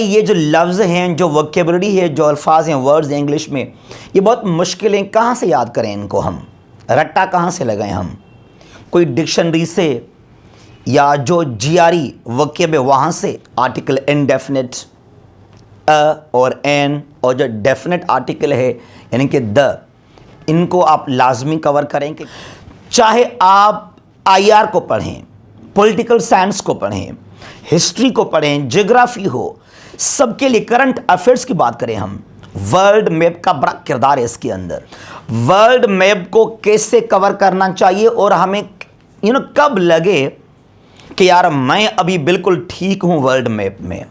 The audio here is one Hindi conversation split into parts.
ये जो लफ्ज़ हैं, जो वोकेबलरी है, जो अल्फाज हैं, वर्ड्स हैं इंग्लिश में, ये बहुत मुश्किल हैं। कहाँ से याद करें इनको हम? रट्टा कहाँ से लगाएं हम? कोई डिक्शनरी से या जो जीआरई वोकेब है वहाँ से? आर्टिकल इनडेफिनिट और एन, और जो डेफिनेट आर्टिकल है यानी कि द, इनको आप लाजमी कवर करें। कि चाहे आप आईआर को पढ़ें, पॉलिटिकल साइंस को पढ़ें, हिस्ट्री को पढ़ें, ज्योग्राफी हो, सबके लिए करंट अफेयर्स की बात करें हम, वर्ल्ड मैप का बड़ा किरदार है इसके अंदर। वर्ल्ड मैप को कैसे कवर करना चाहिए और हमें कब लगे कि यार मैं अभी बिल्कुल ठीक हूं वर्ल्ड मैप में।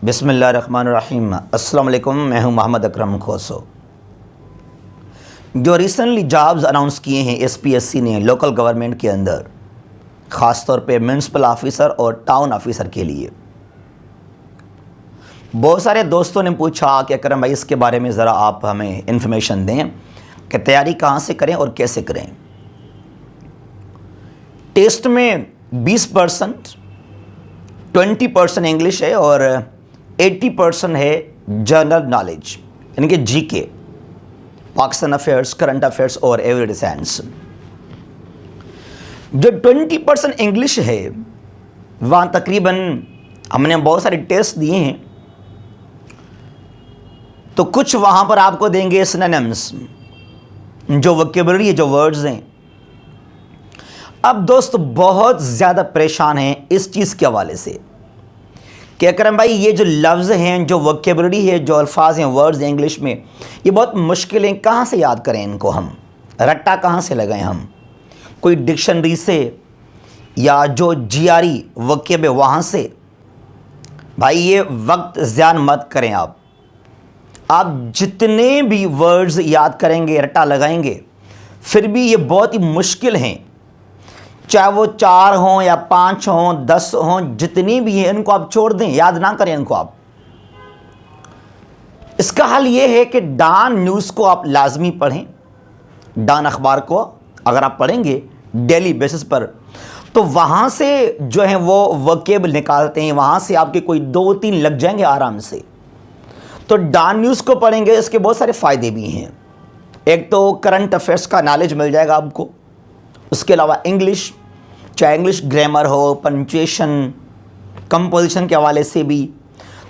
बिस्मिल्लाहिर्रहमानिर्रहीम। अस्सलाम वालेकुम, मैं हूं मोहम्मद अकरम खोसो। जो रिसेंटली जॉब्स अनाउंस किए हैं एसपीएससी ने लोकल गवर्नमेंट के अंदर, ख़ास तौर पे म्यूनसिपल ऑफिसर और टाउन ऑफिसर के लिए, बहुत सारे दोस्तों ने पूछा कि अकरम भाई इसके बारे में ज़रा आप हमें इंफॉर्मेशन दें कि तैयारी कहाँ से करें और कैसे करें। टेस्ट में 20%, 20% इंग्लिश है और 80% है जनरल नॉलेज यानी कि GK, Pakistan affairs, current affairs और एवरीडे साइंस। जो 20% इंग्लिश है वहाँ तकरीबन हमने बहुत सारे टेस्ट दिए हैं, तो कुछ वहाँ पर आपको देंगे सिनोनिम्स, जो वोकैबुलरी है, जो वर्ड्स हैं। अब दोस्त बहुत ज़्यादा परेशान हैं इस चीज़ के हवाले से कि अकरम भाई ये जो लफ्ज़ हैं, जो वोकैबुलरी है, जो अल्फाज हैं, वर्ड्स हैं इंग्लिश में, ये बहुत मुश्किल हैं। कहाँ से याद करें इनको हम? रट्टा कहाँ से लगाएं हम? कोई डिक्शनरी से या जो जीआरई वोकेब है वहाँ से? भाई ये वक्त ज़ाया मत करें आप जितने भी वर्ड्स याद करेंगे, रट्टा लगाएंगे, फिर भी ये बहुत ही मुश्किल हैं। चाहे वो 4 हों या 5 हों, 10 हों, जितनी भी हैं इनको आप छोड़ दें, याद ना करें इनको आप। इसका हल ये है कि डॉन न्यूज़ को आप लाजमी पढ़ें। डॉन अखबार को अगर आप पढ़ेंगे डेली बेसिस पर, तो वहाँ से जो है वो वोकैब निकालते हैं, वहाँ से आपके कोई 2-3 लग जाएंगे आराम से। तो डॉन न्यूज़ को पढ़ेंगे, इसके बहुत सारे फ़ायदे भी हैं। एक तो करंट अफेयर्स का नॉलेज मिल जाएगा आपको, उसके अलावा इंग्लिश, चाहे इंग्लिश ग्रामर हो, पंक्चुएशन, कंपोजिशन के हवाले से भी,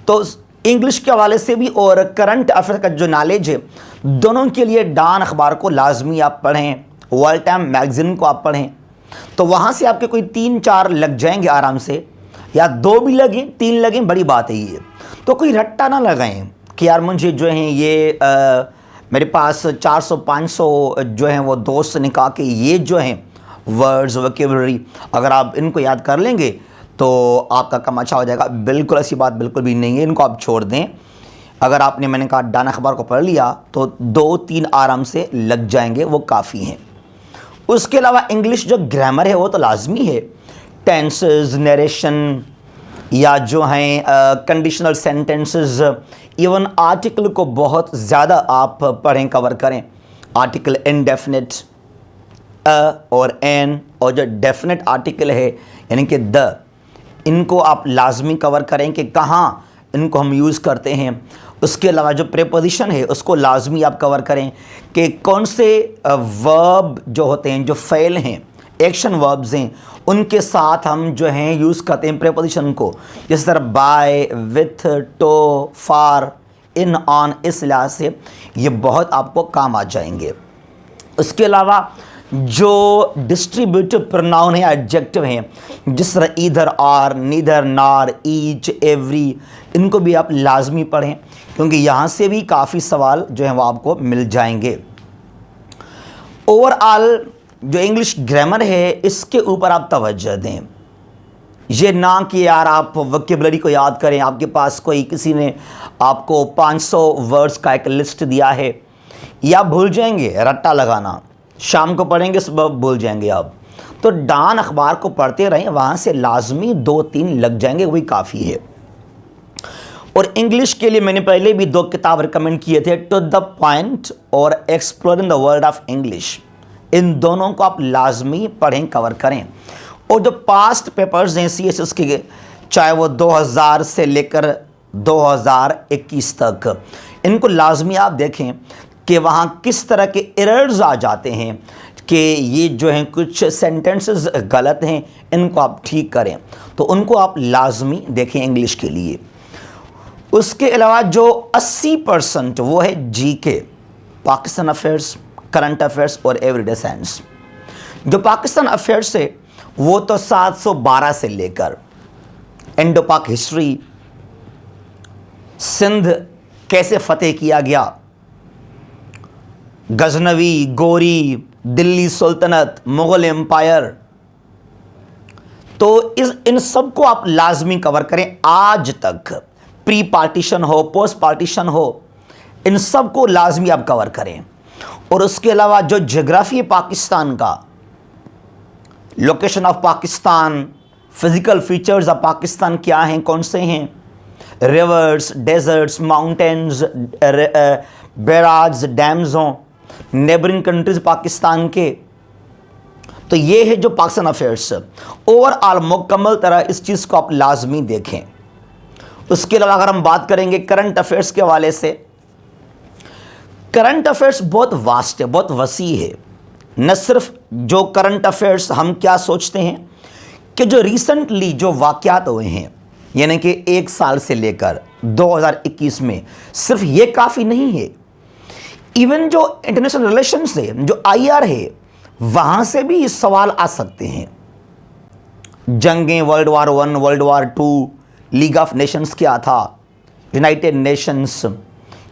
तो इंग्लिश के हवाले से भी और करंट अफेयर का जो नॉलेज है, दोनों के लिए डॉन अखबार को लाजमी आप पढ़ें। वर्ल्ड टाइम मैगज़ीन को आप पढ़ें, तो वहाँ से आपके कोई 3-4 लग जाएंगे आराम से, या 2 भी लगें, 3 लगें, बड़ी बात है ये। तो कोई रट्टा ना लगाएं कि यार मुझे जो है ये मेरे पास 400-500 जो हैं वो दोस्त निकाल के ये जो हैं वर्ड्स, वोकैबुलरी, अगर आप इनको याद कर लेंगे तो आपका काम अच्छा हो जाएगा। बिल्कुल ऐसी बात बिल्कुल भी नहीं है, इनको आप छोड़ दें। अगर आपने, मैंने कहा, डॉन अखबार को पढ़ लिया तो 2-3 आराम से लग जाएंगे, वो काफ़ी हैं। उसके अलावा इंग्लिश जो ग्रामर है वो तो लाजमी है। टेंसेस, नरेशन या जो हैं कंडीशनल सेंटेंसेस, इवन आर्टिकल को बहुत ज़्यादा आप पढ़ें, कवर करें। आर्टिकल इनडेफिनिट और एन, और जो डेफिनेट आर्टिकल है यानी कि द, इनको आप लाजमी कवर करें कि कहाँ इनको हम यूज़ करते हैं। उसके अलावा जो प्रीपोजिशन है उसको लाजमी आप कवर करें कि कौन से वर्ब जो होते हैं, जो फ़ेल हैं, एक्शन वर्ब्स हैं, उनके साथ हम जो हैं यूज़ करते हैं प्रीपोजिशन को, जिस तरह by, with, to, for, in, on. इस लिहाज से ये बहुत आपको काम आ जाएंगे। उसके अलावा जो डिस्ट्रीब्यूटिव प्रोनाउन है, एडजेक्टिव हैं, जिस तरह ईदर, आर, नीदर, नार, ईच, एवरी, इनको भी आप लाजमी पढ़ें, क्योंकि यहाँ से भी काफ़ी सवाल जो हैं वो आपको मिल जाएंगे। ओवरऑल जो इंग्लिश ग्रामर है इसके ऊपर आप तवज्जो दें। ये ना कि यार आप वोकैबुलरी को याद करें, आपके पास कोई, किसी ने आपको 500 वर्ड्स का एक लिस्ट दिया है, या भूल जाएंगे रट्टा लगाना, शाम को पढ़ेंगे सुबह भूल जाएंगे आप। तो डॉन अखबार को पढ़ते रहें, वहाँ से लाजमी 2-3 लग जाएंगे, वही काफ़ी है। और इंग्लिश के लिए मैंने पहले भी 2 किताब रिकमेंड किए थे, टू द पॉइंट और exploring the world of English. इन दोनों को आप लाजमी पढ़ें, कवर करें। और जो पास्ट पेपर्स हैं CSS के, चाहे वो 2000 से लेकर 2021 तक, इनको लाजमी आप देखें कि वहाँ किस तरह के एरर्स आ जाते हैं कि ये जो हैं कुछ सेंटेंसेस गलत हैं, इनको आप ठीक करें, तो उनको आप लाजमी देखें इंग्लिश के लिए। उसके अलावा जो 80% वो है GK, Pakistan affairs, current affairs और एवरीडे साइंस। जो पाकिस्तान अफेयर्स है वो तो 712 से लेकर इंडो पाक हिस्ट्री, सिंध कैसे फतेह किया गया, गजनवी, गोरी, दिल्ली सुल्तनत, मुगल एम्पायर, तो इन सब को आप लाजमी कवर करें। आज तक प्री पार्टीशन हो, पोस्ट पार्टीशन हो, इन सब को लाजमी आप कवर करें। और उसके अलावा जो ज्योग्राफी है पाकिस्तान का, location of Pakistan, physical features of Pakistan क्या हैं, कौन से हैं, rivers, deserts, mountains, barrage, dams हों, नेबरिंग कंट्रीज पाकिस्तान के, तो ये है जो पाकिस्तान अफेयर्स। ओवरऑल मुकम्मल तरह इस चीज़ को आप लाजमी देखें। उसके अलावा अगर हम बात करेंगे करंट अफेयर्स के हवाले से, करंट अफेयर्स बहुत वास्ट है, बहुत वसी है। न सिर्फ जो करंट अफेयर्स हम क्या सोचते हैं कि जो रिसेंटली जो वाक़यात हुए हैं, यानी कि 1 साल से लेकर 2021 में, सिर्फ ये काफ़ी नहीं है। इवन जो इंटरनेशनल रिलेशंस है, जो IR है, वहाँ से भी इस सवाल आ सकते हैं। जंगें, world war 1, world war 2, League of Nations क्या था, United Nations,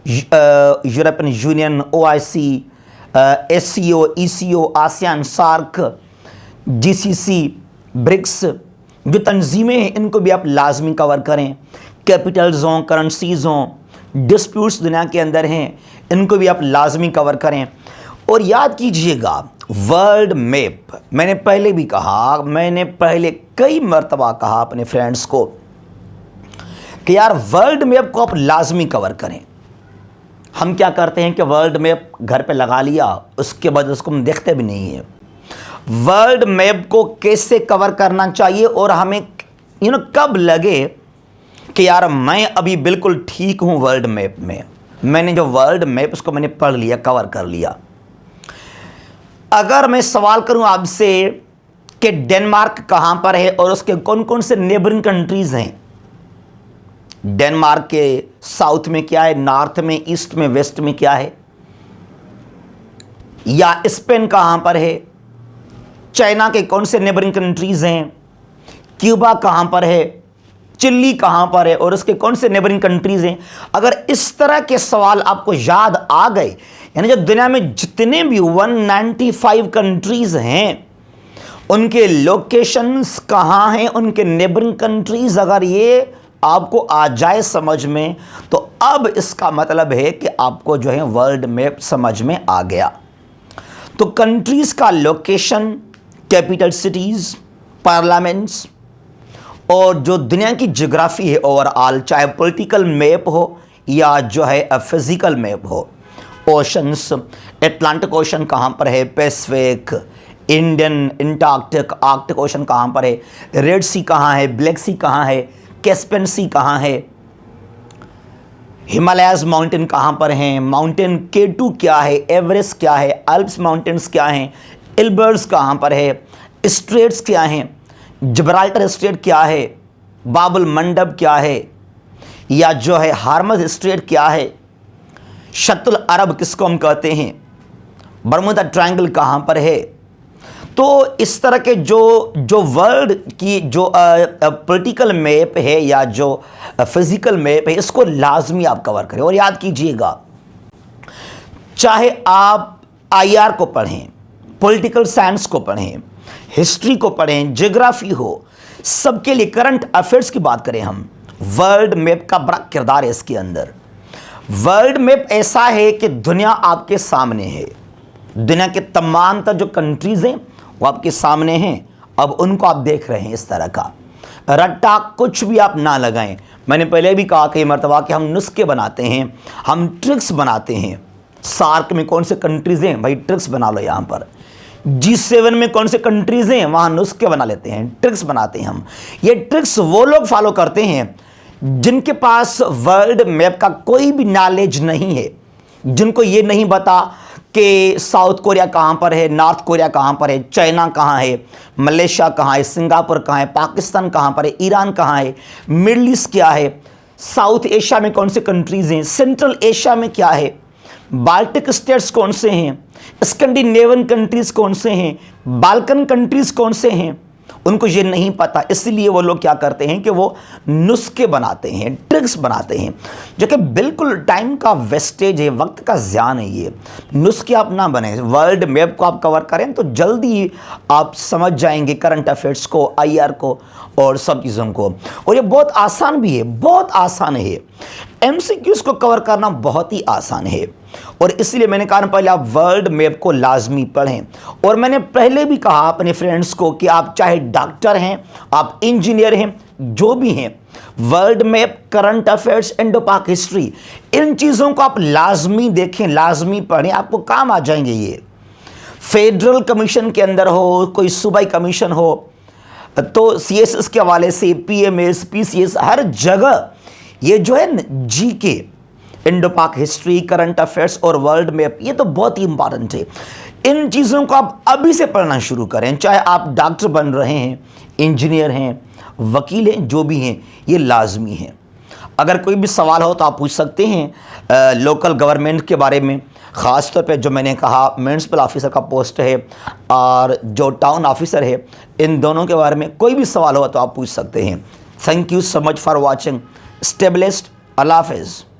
European Union, OIC, SCO, ECO, ASEAN, SAARC, GCC, BRICS, जो तंजीमें हैं इनको भी आप लाजमी कवर करें। कैपिटल्स हों, करेंसीज हों, डिस्प्यूट्स दुनिया के अंदर हैं, इनको भी आप लाजमी कवर करें। और याद कीजिएगा, वर्ल्ड मैप, मैंने पहले भी कहा, मैंने पहले कई मरतबा कहा अपने फ्रेंड्स को कि यार वर्ल्ड मैप को आप लाजमी कवर करें। हम क्या करते हैं कि वर्ल्ड मैप घर पे लगा लिया, उसके बाद उसको हम देखते भी नहीं है। वर्ल्ड मैप को कैसे कवर करना चाहिए और हमें कब लगे कि यार मैं अभी बिल्कुल ठीक हूँ वर्ल्ड मैप में, मैंने जो वर्ल्ड मैप उसको मैंने पढ़ लिया, कवर कर लिया। अगर मैं सवाल करूं आपसे कि डेनमार्क कहां पर है और उसके कौन कौन से नेबरिंग कंट्रीज हैं, डेनमार्क के साउथ में क्या है, नॉर्थ में, ईस्ट में, वेस्ट में क्या है, या स्पेन कहां पर है, चाइना के कौन से नेबरिंग कंट्रीज हैं, क्यूबा कहां पर है, चिली कहां पर है और उसके कौन से नेबरिंग कंट्रीज हैं। अगर इस तरह के सवाल आपको याद आ गए, यानी जो दुनिया में जितने भी 195 कंट्रीज हैं उनके लोकेशंस कहां हैं, उनके नेबरिंग कंट्रीज, अगर ये आपको आ जाए समझ में, तो अब इसका मतलब है कि आपको जो है वर्ल्ड मैप समझ में आ गया। तो कंट्रीज का लोकेशन, कैपिटल सिटीज, पार्लियामेंट्स और जो दुनिया की ज्योग्राफी है ओवरऑल, चाहे पॉलिटिकल मैप हो या जो है फिजिकल मैप हो, ओशंस, अटलांटिक ओशन कहाँ पर है, Pacific, Indian, Antarctic, Arctic ocean कहाँ पर है, रेड सी कहाँ है, ब्लैक सी कहाँ है, कैस्पियन सी कहाँ है, हिमालयाज माउंटेन कहाँ पर हैं, माउंटेन K2 क्या है, एवरेस्ट क्या है, अल्प्स माउंटेन्स क्या हैं, इल्बर्स कहाँ पर है, स्ट्रेट्स क्या हैं, जिब्राल्टर स्ट्रेट क्या है, बाबुल मंडब क्या है, या जो है हार्मज स्ट्रेट क्या है, शतुल अरब किसको हम कहते हैं, बरमुदा ट्रायंगल कहाँ पर है। तो इस तरह के जो वर्ल्ड की जो पॉलिटिकल मैप है या जो फिजिकल मैप है, इसको लाजमी आप कवर करें। और याद कीजिएगा, चाहे आप IR को पढ़ें, पॉलिटिकल साइंस को पढ़ें, हिस्ट्री को पढ़ें, ज्योग्राफी हो, सबके लिए करंट अफेयर्स की बात करें हम, वर्ल्ड मैप का बड़ा किरदार है इसके अंदर। वर्ल्ड मैप ऐसा है कि दुनिया आपके सामने है, दुनिया के तमाम जो कंट्रीज हैं वो आपके सामने हैं, अब उनको आप देख रहे हैं। इस तरह का रट्टा कुछ भी आप ना लगाएं। मैंने पहले भी कहा कई मरतबा कि हम नुस्खे बनाते हैं, हम ट्रिक्स बनाते हैं। सार्क में कौन से कंट्रीज हैं, भाई ट्रिक्स बना लो यहाँ पर। G7 में कौन से कंट्रीज हैं वहां नुस्खे बना लेते हैं, ट्रिक्स बनाते हैं हम। ये ट्रिक्स वो लोग फॉलो करते हैं जिनके पास वर्ल्ड मैप का कोई भी नॉलेज नहीं है, जिनको ये नहीं पता कि साउथ कोरिया कहाँ पर है, नॉर्थ कोरिया कहाँ पर है, चाइना कहाँ है, मलेशिया कहाँ है, सिंगापुर कहाँ है, पाकिस्तान कहाँ पर है, ईरान कहाँ है, मिडल ईस्ट क्या है, साउथ एशिया में कौन से कंट्रीज हैं, सेंट्रल एशिया में क्या है, बाल्टिक स्टेट्स कौन से हैं, स्कैंडिनेवियन कंट्रीज कौन से हैं, बाल्कन कंट्रीज कौन से हैं, उनको ये नहीं पता। इसलिए वो लोग क्या करते हैं कि वो नुस्खे बनाते हैं, ट्रिक्स बनाते हैं, जो कि बिल्कुल टाइम का वेस्टेज है, वक्त का ज़ियान है। ये नुस्खे आप ना बने, वर्ल्ड मैप को आप कवर करें तो जल्दी आप समझ जाएंगे करंट अफेयर्स को, IR को और सब चीज़ों को। और ये बहुत आसान भी है, बहुत आसान है। MCQs को कवर करना बहुत ही आसान है और इसलिए मैंने कहा पहले आप वर्ल्ड मैप को लाजमी पढ़ें। और मैंने पहले भी कहा अपने फ्रेंड्स को कि आप चाहे डॉक्टर हैं, आप इंजीनियर हैं, जो भी हैं, world map, current affairs, Indo पाक हिस्ट्री, इन चीज़ों को आप लाजमी देखें, लाजमी पढ़ें, आपको काम आ जाएंगे। ये फेडरल कमीशन के अंदर हो, कोई सूबाई कमीशन हो, तो CSS के हवाले से PMS, PCS, हर जगह ये जो है GK, इंडो पाक हिस्ट्री, करंट अफेयर्स और वर्ल्ड मैप, ये तो बहुत ही इंपॉर्टेंट है। इन चीज़ों को आप अभी से पढ़ना शुरू करें, चाहे आप डॉक्टर बन रहे हैं, इंजीनियर हैं, वकील हैं, जो भी हैं, ये लाजमी है। अगर कोई भी सवाल हो तो आप पूछ सकते हैं लोकल गवर्नमेंट के बारे में, ख़ास तौर पे जो मैंने कहा म्युनिसिपल ऑफिसर का पोस्ट है और जो टाउन ऑफिसर है, इन दोनों के बारे में कोई भी सवाल हो तो आप पूछ सकते हैं। Thank you so much for watching. Stay blessed. अल्लाह हाफ़िज़।